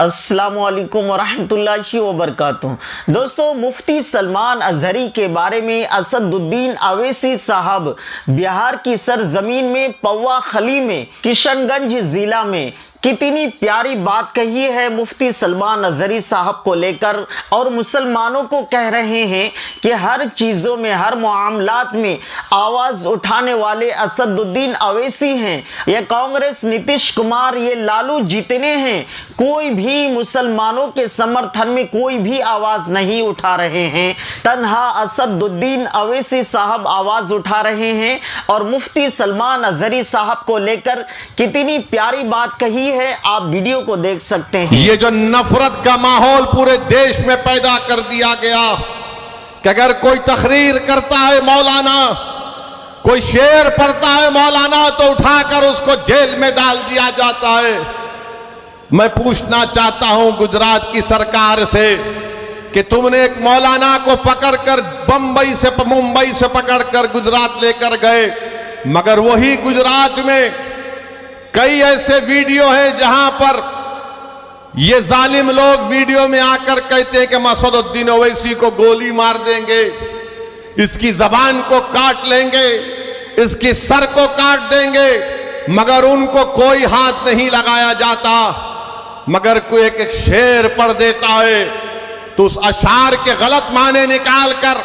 अस्सलामुअलैकुम वरहमतुल्लाहि वबरकातुहू। दोस्तों, मुफ्ती सलमान अजहरी के बारे में असदुद्दीन अवैसी साहब बिहार की सरजमीन में पौवा खली में किशनगंज जिला में कितनी प्यारी बात कही है मुफ्ती सलमान अजहरी साहब को लेकर, और मुसलमानों को कह रहे हैं कि हर चीज़ों में, हर मामलात में आवाज़ उठाने वाले असदुद्दीन अवैसी हैं। ये कांग्रेस, नीतीश कुमार, ये लालू जितने हैं, कोई भी मुसलमानों के समर्थन में कोई भी आवाज़ नहीं उठा रहे हैं। तन्हा असदुद्दीन अवैसी साहब आवाज़ उठा रहे हैं और मुफ्ती सलमान अजहरी साहब को लेकर कितनी प्यारी बात कही है। आप वीडियो को देख सकते हैं। ये जो नफरत का माहौल पूरे देश में पैदा कर दिया गया कि अगर कोई तकरीर करता है मौलाना, कोई शेर पढ़ता है मौलाना, तो उठाकर उसको जेल में डाल दिया जाता है। मैं पूछना चाहता हूं गुजरात की सरकार से कि तुमने एक मौलाना को पकड़कर मुंबई से पकड़कर गुजरात लेकर गए, मगर वही गुजरात में कई ऐसे वीडियो हैं जहां पर ये जालिम लोग वीडियो में आकर कहते हैं कि असदुद्दीन ओवैसी को गोली मार देंगे, इसकी जबान को काट लेंगे, इसकी सर को काट देंगे, मगर उनको कोई हाथ नहीं लगाया जाता। मगर कोई एक शेर पढ़ देता है तो उस अशार के गलत माने निकालकर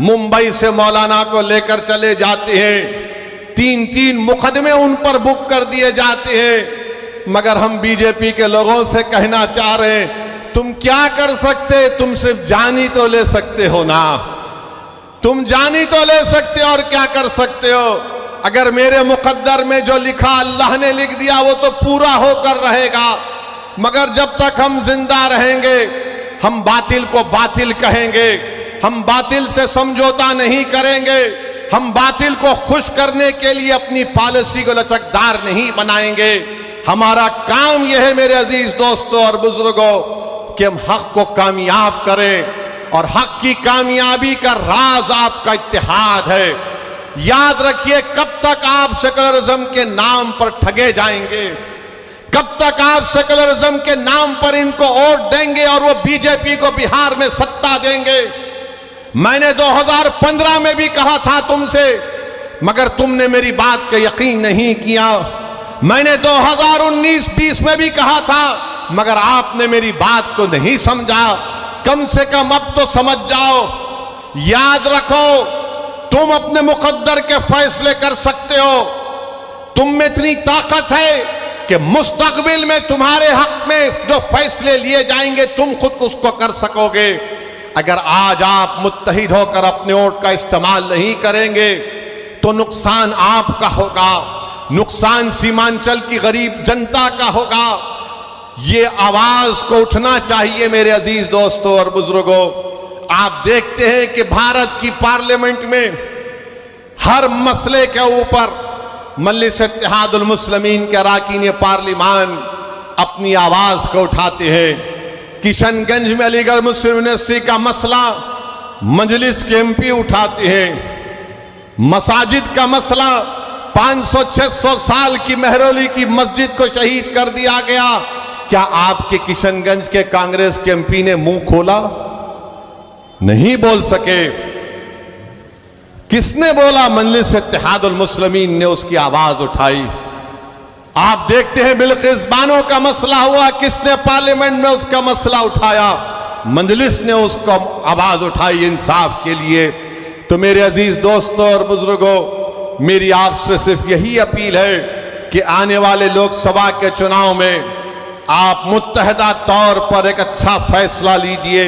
मुंबई से मौलाना को लेकर चले जाते हैं। 3-3 मुकदमे उन पर बुक कर दिए जाते हैं। मगर हम बीजेपी के लोगों से कहना चाह रहे हैं, तुम क्या कर सकते? तुम सिर्फ जानी तो ले सकते हो ना, तुम जानी तो ले सकते हो और क्या कर सकते हो? अगर मेरे मुकद्दर में जो लिखा अल्लाह ने लिख दिया वो तो पूरा होकर रहेगा, मगर जब तक हम जिंदा रहेंगे हम बातिल को बातिल कहेंगे, हम बातिल से समझौता नहीं करेंगे, हम बातिल को खुश करने के लिए अपनी पॉलिसी को लचकदार नहीं बनाएंगे। हमारा काम यह है मेरे अजीज दोस्तों और बुजुर्गों कि हम हक को कामयाब करें, और हक की कामयाबी का राज आपका इत्तेहाद है। याद रखिए, कब तक आप सेकुलरिज्म के नाम पर ठगे जाएंगे? कब तक आप सेकुलरिज्म के नाम पर इनको वोट देंगे और वो बीजेपी को बिहार में सत्ता देंगे? मैंने 2015 में भी कहा था तुमसे, मगर तुमने मेरी बात का यकीन नहीं किया। मैंने 2019-20 में भी कहा था, मगर आपने मेरी बात को नहीं समझा। कम से कम अब तो समझ जाओ। याद रखो, तुम अपने मुकद्दर के फैसले कर सकते हो। तुम में इतनी ताकत है कि मुस्तकबिल में तुम्हारे हक में जो फैसले लिए जाएंगे तुम खुद उसको कर सकोगे। अगर आज आप मुत्तहिद होकर अपने वोट का इस्तेमाल नहीं करेंगे तो नुकसान आपका होगा, नुकसान सीमांचल की गरीब जनता का होगा। ये आवाज को उठना चाहिए मेरे अजीज दोस्तों और बुजुर्गों। आप देखते हैं कि भारत की पार्लियामेंट में हर मसले के ऊपर मजलिस इत्तेहादुल मुस्लिमीन के अरकान पार्लिमान अपनी आवाज को उठाते हैं। किशनगंज में अलीगढ़ मुस्लिम यूनिवर्सिटी का मसला मजलिस के एमपी उठाते हैं। मसाजिद का मसला 500-600 साल की मेहरौली की मस्जिद को शहीद कर दिया गया। क्या आपके किशनगंज के कांग्रेस के एमपी ने मुंह खोला? नहीं बोल सके। किसने बोला? मजलिस इत्तेहादुल मुस्लिमीन ने उसकी आवाज उठाई। आप देखते हैं बिल्किस बानो का मसला हुआ, किसने पार्लियामेंट में उसका मसला उठाया? मजलिस ने उसको आवाज उठाई इंसाफ के लिए। तो मेरे अजीज दोस्तों और बुजुर्गों, मेरी आपसे सिर्फ यही अपील है कि आने वाले लोकसभा के चुनाव में आप मुत्तहदा तौर पर एक अच्छा फैसला लीजिए।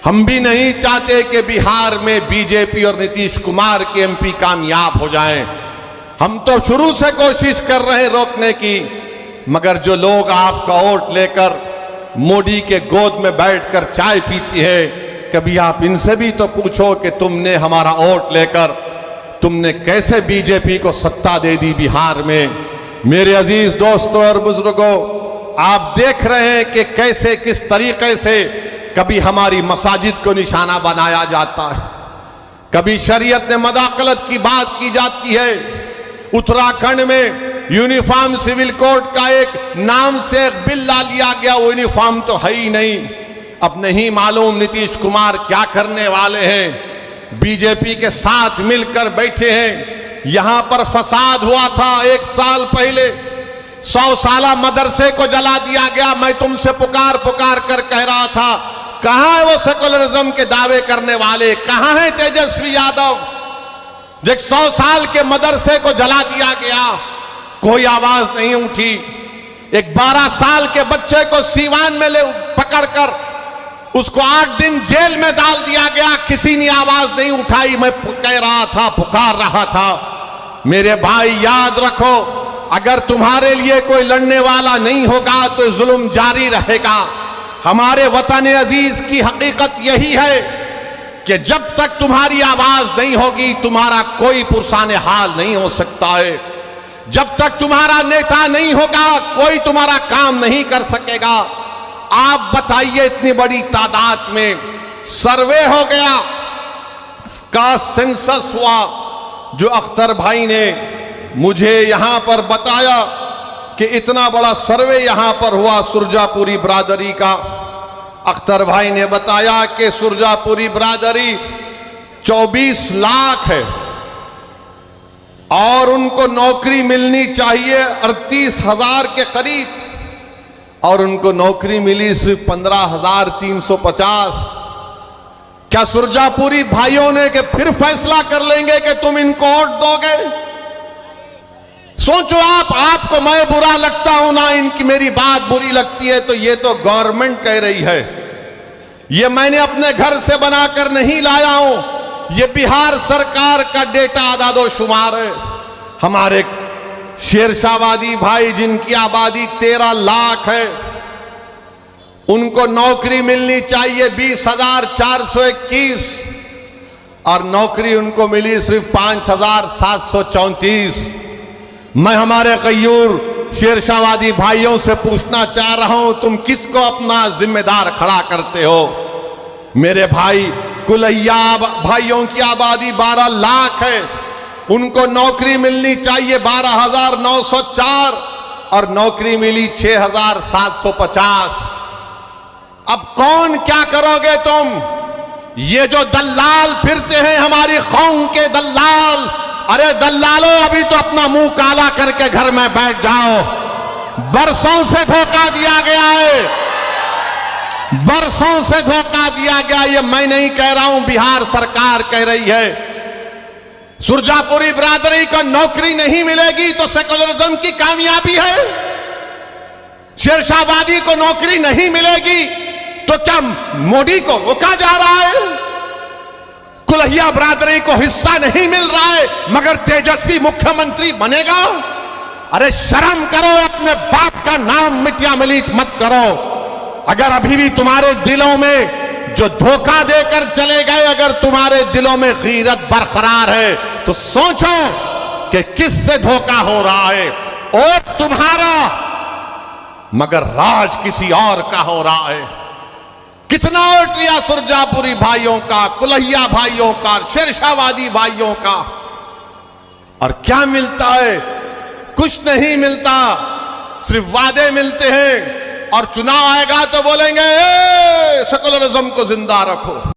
हम भी नहीं चाहते कि बिहार में बीजेपी और नीतीश कुमार के एमपी कामयाब हो जाएं। हम तो शुरू से कोशिश कर रहे हैं रोकने की, मगर जो लोग आपका वोट लेकर मोदी के गोद में बैठकर चाय पीती है, कभी आप इनसे भी तो पूछो कि तुमने हमारा वोट लेकर तुमने कैसे बीजेपी को सत्ता दे दी बिहार में। मेरे अजीज दोस्तों और बुजुर्गों, आप देख रहे हैं कि कैसे किस तरीके से कभी हमारी मसाजिद को निशाना बनाया जाता है, कभी शरीयत ने मदाखलत की बात की जाती है। उत्तराखंड में यूनिफॉर्म सिविल कोड का एक नाम से एक बिल ला लिया गया, वो यूनिफॉर्म तो है ही नहीं। अब नहीं मालूम नीतीश कुमार क्या करने वाले हैं। बीजेपी के साथ मिलकर बैठे हैं। यहां पर फसाद हुआ था 1 साल पहले, 100 साला मदरसे को जला दिया गया। मैं तुमसे पुकार पुकार कर कह रहा था, कहां है वो सेकुलरिज्म के दावे करने वाले, कहां है तेजस्वी यादव? जब 100 साल के मदरसे को जला दिया गया, कोई आवाज नहीं उठी। एक 12 साल के बच्चे को सीवान में ले पकड़कर उसको 8 दिन जेल में डाल दिया गया, किसी ने आवाज नहीं उठाई। मैं कह रहा था, पुकार रहा था, मेरे भाई याद रखो, अगर तुम्हारे लिए कोई लड़ने वाला नहीं होगा तो जुल्म जारी रहेगा। हमारे वतन अजीज की हकीकत यही है कि जब तक तुम्हारी आवाज नहीं होगी, तुम्हारा कोई पुरसाने हाल नहीं हो सकता है। जब तक तुम्हारा नेता नहीं होगा, कोई तुम्हारा काम नहीं कर सकेगा। आप बताइए, इतनी बड़ी तादाद में सर्वे हो गया, का सेंसस हुआ, जो अख्तर भाई ने मुझे यहां पर बताया कि इतना बड़ा सर्वे यहां पर हुआ सुरजापुरी बरादरी का। अख्तर भाई ने बताया कि सुरजापुरी बरादरी 24 लाख है और उनको नौकरी मिलनी चाहिए 38,000 के करीब, और उनको नौकरी मिली सिर्फ 15,350। क्या सुरजापुरी भाइयों ने कि फिर फैसला कर लेंगे कि तुम इनको वोट दोगे? सोचो आपको मैं बुरा लगता हूं ना इनकी मेरी बात बुरी लगती है, तो ये तो गवर्नमेंट कह रही है। ये मैंने अपने घर से बनाकर नहीं लाया हूं, ये बिहार सरकार का डेटा आदादोशुमार है। हमारे शेरशाहवादी भाई जिनकी आबादी 13 लाख है, उनको नौकरी मिलनी चाहिए 20,421 और नौकरी उनको मिली सिर्फ 5,734। मैं हमारे गयूर शेरशाहवादी भाइयों से पूछना चाह रहा हूं, तुम किसको अपना जिम्मेदार खड़ा करते हो? मेरे भाई कुलैया भाइयों की आबादी 12 लाख है, उनको नौकरी मिलनी चाहिए 12,904 और नौकरी मिली 6,750। अब कौन क्या करोगे तुम? ये जो दल्लाल फिरते हैं, हमारी कौम के दल्लाल, अरे दल्लालों, अभी तो अपना मुंह काला करके घर में बैठ जाओ। बरसों से धोखा दिया गया है, बरसों से धोखा दिया गया। ये मैं नहीं कह रहा हूं, बिहार सरकार कह रही है। सुरजापुरी बरादरी को नौकरी नहीं मिलेगी तो सेकुलरिज्म की कामयाबी है। शेरशाहवादी को नौकरी नहीं मिलेगी तो क्या मोदी को रोका जा रहा है? कुलैया बरादरी को हिस्सा नहीं मिल रहा है मगर तेजस्वी मुख्यमंत्री बनेगा? अरे शर्म करो, अपने बाप का नाम मिटिया मिलीत मत करो। अगर अभी भी तुम्हारे दिलों में जो धोखा देकर चले गए, अगर तुम्हारे दिलों में गीरत बरकरार है तो सोचो कि किससे धोखा हो रहा है। और तुम्हारा मगर राज किसी और का हो रहा है। कितना वोट लिया सुरजापुरी भाइयों का, कुलैया भाइयों का, शेरशाहवादी भाइयों का, और क्या मिलता है? कुछ नहीं मिलता, सिर्फ वादे मिलते हैं। और चुनाव आएगा तो बोलेंगे सेकुलरिज्म को जिंदा रखो।